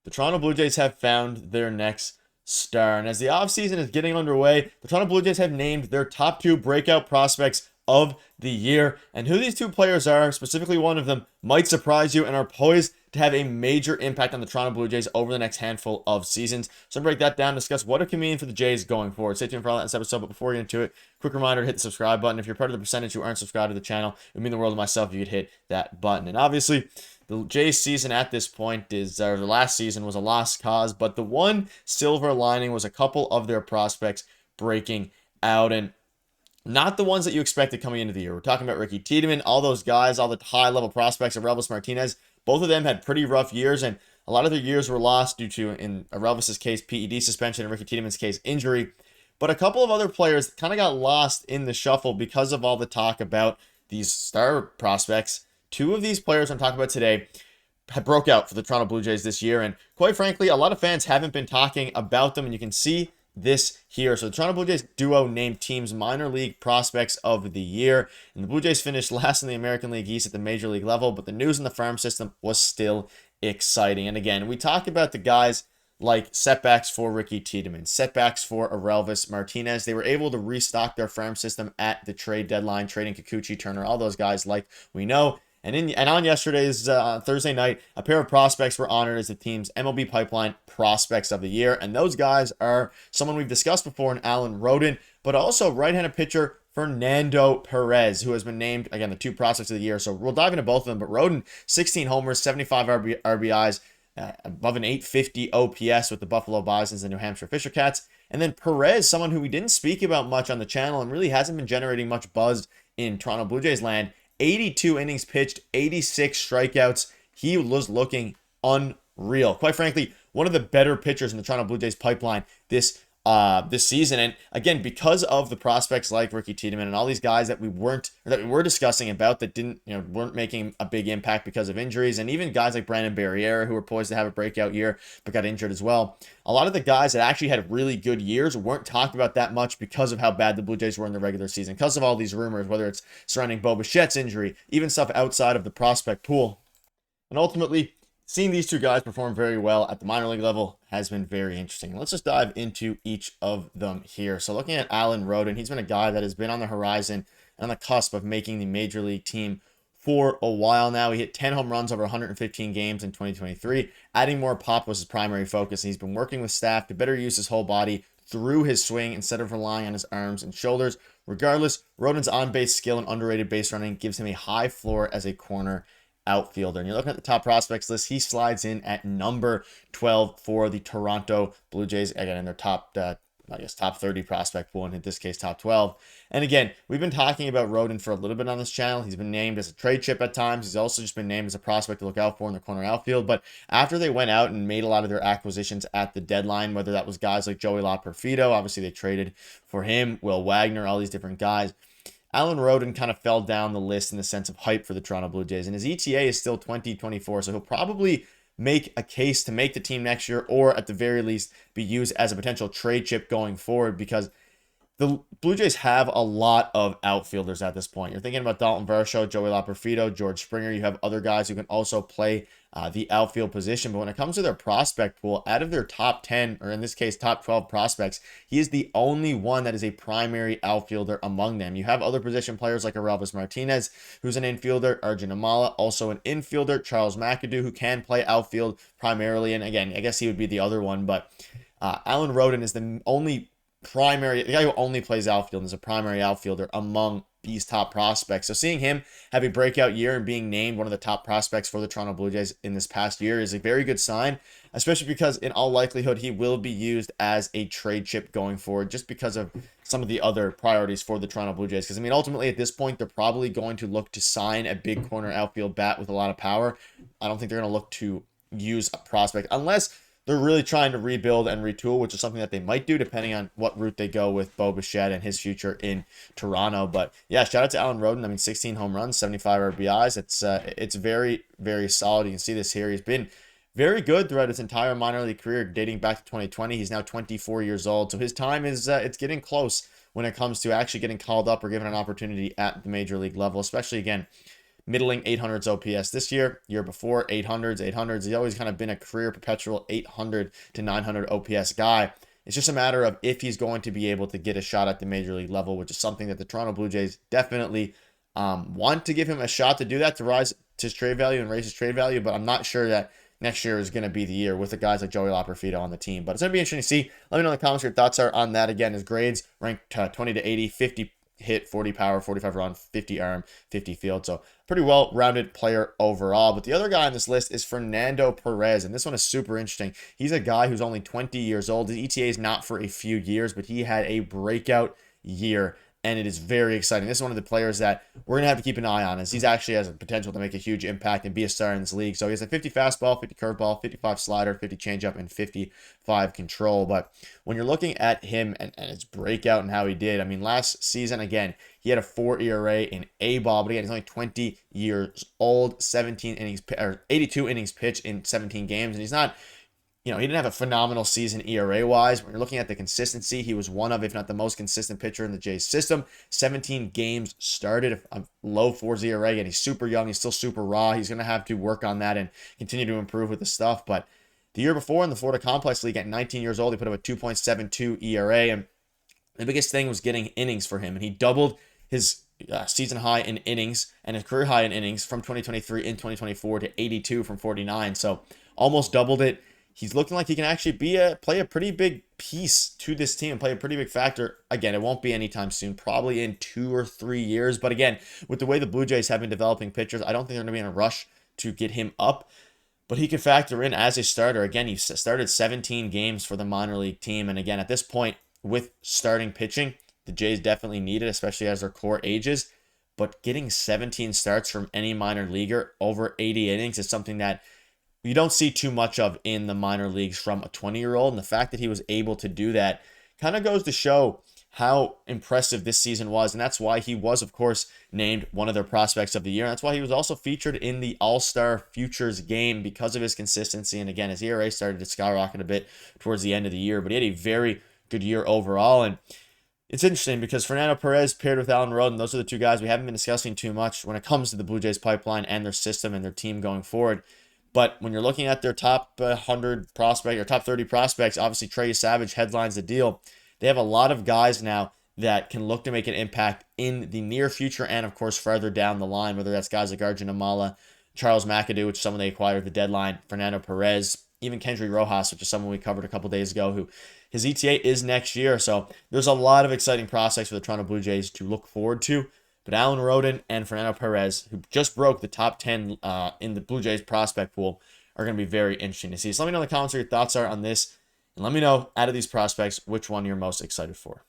The Toronto Blue Jays have found their next star. And as the offseason is getting underway, the Toronto Blue Jays have named their top two breakout prospects of the year. And who these two players are, specifically one of them, might surprise you and are poised to have a major impact on the Toronto Blue Jays over the next handful of seasons. So break that down, discuss what it can mean for the Jays going forward. Stay tuned for all that in this episode, but before we get into it, quick reminder to hit the subscribe button. If you're part of the percentage who aren't subscribed to the channel, it would mean the world to myself if you could hit that button. And obviously, the Jays season at this point is, the last season was a lost cause, but the one silver lining was a couple of their prospects breaking out, and not the ones that you expected coming into the year. We're talking about Ricky Tiedemann, all those guys, all the high-level prospects of Relvis Martinez. Both of them had pretty rough years, and a lot of their years were lost due to, in Relvis's case, PED suspension, and Ricky Tiedemann's case, injury. But a couple of other players kind of got lost in the shuffle because of all the talk about these star prospects. Two of these players I'm talking about today have broke out for the Toronto Blue Jays this year, and quite frankly, a lot of fans haven't been talking about them, and you can see this here. So the Toronto Blue Jays duo named teams minor league prospects of the year, and the Blue Jays finished last in the American League East at the major league level, but the news in the farm system was still exciting. And again, we talk about the guys like setbacks for Ricky Tiedemann, setbacks for Relvis Martinez. They were able to restock their farm system at the trade deadline, trading Kikuchi, Turner, all those guys like we know. And on yesterday's Thursday night, a pair of prospects were honored as the team's MLB Pipeline Prospects of the Year. And those guys are someone we've discussed before in Alen Rhen, but also right-handed pitcher Fernando Perez, who has been named, again, the two prospects of the year. So we'll dive into both of them. But Rhoden, 16 homers, 75 RBIs, above an 850 OPS with the Buffalo Bisons and New Hampshire Fisher Cats. And then Perez, someone who we didn't speak about much on the channel and really hasn't been generating much buzz in Toronto Blue Jays land. 82 innings pitched, 86 strikeouts. He was looking unreal. Quite frankly, one of the better pitchers in the Toronto Blue Jays pipeline this season. And again, because of the prospects like Ricky Tiedemann and all these guys that we were discussing about that weren't making a big impact because of injuries, and even guys like Vladimir Guerrero who were poised to have a breakout year but got injured as well. A lot of the guys that actually had really good years weren't talked about that much because of how bad the Blue Jays were in the regular season, because of all these rumors, whether it's surrounding Bichette's injury, even stuff outside of the prospect pool. And ultimately, seeing these two guys perform very well at the minor league level has been very interesting. Let's just dive into each of them here. So looking at Alen Rhen, he's been a guy that has been on the horizon and on the cusp of making the major league team for a while now. He hit 10 home runs over 115 games in 2023. Adding more pop was his primary focus. He's been working with staff to better use his whole body through his swing instead of relying on his arms and shoulders. Regardless, Rhoden's on-base skill and underrated base running gives him a high floor as a corner outfielder. And you're looking at the top prospects list, he slides in at number 12 for the Toronto Blue Jays, again in their top 30 prospect pool, and in this case top 12. And again, we've been talking about Rhoden for a little bit on this channel. He's been named as a trade chip at times. He's also just been named as a prospect to look out for in the corner outfield. But after they went out and made a lot of their acquisitions at the deadline, whether that was guys like Joey La Perfido, obviously they traded for him, Will Wagner, all these different guys, Alen Rhen kind of fell down the list in the sense of hype for the Toronto Blue Jays. And his ETA is still 2024, so he'll probably make a case to make the team next year, or at the very least be used as a potential trade chip going forward, because the Blue Jays have a lot of outfielders at this point. You're thinking about Dalton Varsho, Joey La Perfido, George Springer. You have other guys who can also play the outfield position. But when it comes to their prospect pool, out of their top 10, or in this case, top 12 prospects, he is the only one that is a primary outfielder among them. You have other position players like Relvis Martinez, who's an infielder, Arjun Amala, also an infielder, Charles McAdoo, who can play outfield primarily. And again, I guess he would be the other one, but Alen Rhen is the guy who only plays outfield and is a primary outfielder among these top prospects. So seeing him have a breakout year and being named one of the top prospects for the Toronto Blue Jays in this past year is a very good sign, especially because in all likelihood he will be used as a trade chip going forward, just because of some of the other priorities for the Toronto Blue Jays. Because I mean, ultimately at this point, they're probably going to look to sign a big corner outfield bat with a lot of power. I don't think they're going to look to use a prospect unless they're really trying to rebuild and retool, which is something that they might do depending on what route they go with Bichette and his future in Toronto. But yeah, shout out to Alen Rhen. I mean, 16 home runs, 75 RBIs. It's very, very solid. You can see this here. He's been very good throughout his entire minor league career, dating back to 2020. He's now 24 years old, so his time is it's getting close when it comes to actually getting called up or given an opportunity at the major league level, especially again middling 800s OPS this year before 800s. He's always kind of been a career perpetual 800 to 900 OPS guy. It's just a matter of if he's going to be able to get a shot at the major league level, which is something that the Toronto Blue Jays definitely want to give him a shot to do that, to rise his trade value and raise his trade value. But I'm not sure that next year is going to be the year with the guys like Joey Loperfido on the team. But it's going to be interesting to see. Let me know in the comments what your thoughts are on that. Again, his grades ranked 20 to 80, 50 hit, 40 power, 45 run, 50 arm, 50 field. So pretty well-rounded player overall. But the other guy on this list is Fernando Perez, and this one is super interesting. He's a guy who's only 20 years old. His ETA is not for a few years, but he had a breakout year, and it is very exciting. This is one of the players that we're going to have to keep an eye on, as he's actually has a potential to make a huge impact and be a star in this league. So he has a 50 fastball, 50 curveball, 55 slider, 50 changeup, and 55 control. But when you're looking at him and his breakout and how he did, I mean, last season, again, he had a 4 ERA in A-ball, but again, he's only 20 years old, 17 innings, or 82 innings pitched in 17 games, and he's not, he didn't have a phenomenal season ERA-wise. When you're looking at the consistency, he was one of, if not the most consistent pitcher in the Jays system. 17 games started, a low 4 ERA, and he's super young. He's still super raw. He's going to have to work on that and continue to improve with the stuff. But the year before in the Florida Complex League, at 19 years old, he put up a 2.72 ERA, and the biggest thing was getting innings for him. And he doubled his season high in innings and his career high in innings from 2023 in 2024 to 82 from 49. So almost doubled it. He's looking like he can actually play a pretty big piece to this team and play a pretty big factor. Again, it won't be anytime soon, probably in 2 or 3 years. But again, with the way the Blue Jays have been developing pitchers, I don't think they're going to be in a rush to get him up. But he could factor in as a starter. Again, he started 17 games for the minor league team. And again, at this point, with starting pitching, the Jays definitely need it, especially as their core ages. But getting 17 starts from any minor leaguer over 80 innings is something that you don't see too much of in the minor leagues from a 20-year-old. And the fact that he was able to do that kind of goes to show how impressive this season was. And that's why he was, of course, named one of their prospects of the year. And that's why he was also featured in the All-Star Futures game, because of his consistency. And again, his ERA started to skyrocket a bit towards the end of the year, but he had a very good year overall. And it's interesting because Fernando Perez paired with Alen Rhoden, those are the two guys we haven't been discussing too much when it comes to the Blue Jays pipeline and their system and their team going forward. But when you're looking at their top 100 prospect or top 30 prospects, obviously Trey Savage headlines the deal. They have a lot of guys now that can look to make an impact in the near future and, of course, further down the line, whether that's guys like Arjun Amala, Charles McAdoo, which is someone they acquired at the deadline, Fernando Perez, even Kendry Rojas, which is someone we covered a couple days ago, who his ETA is next year. So there's a lot of exciting prospects for the Toronto Blue Jays to look forward to. But Alen Rhen and Fernando Perez, who just broke the top 10 in the Blue Jays prospect pool, are going to be very interesting to see. So let me know in the comments what your thoughts are on this. And let me know, out of these prospects, which one you're most excited for.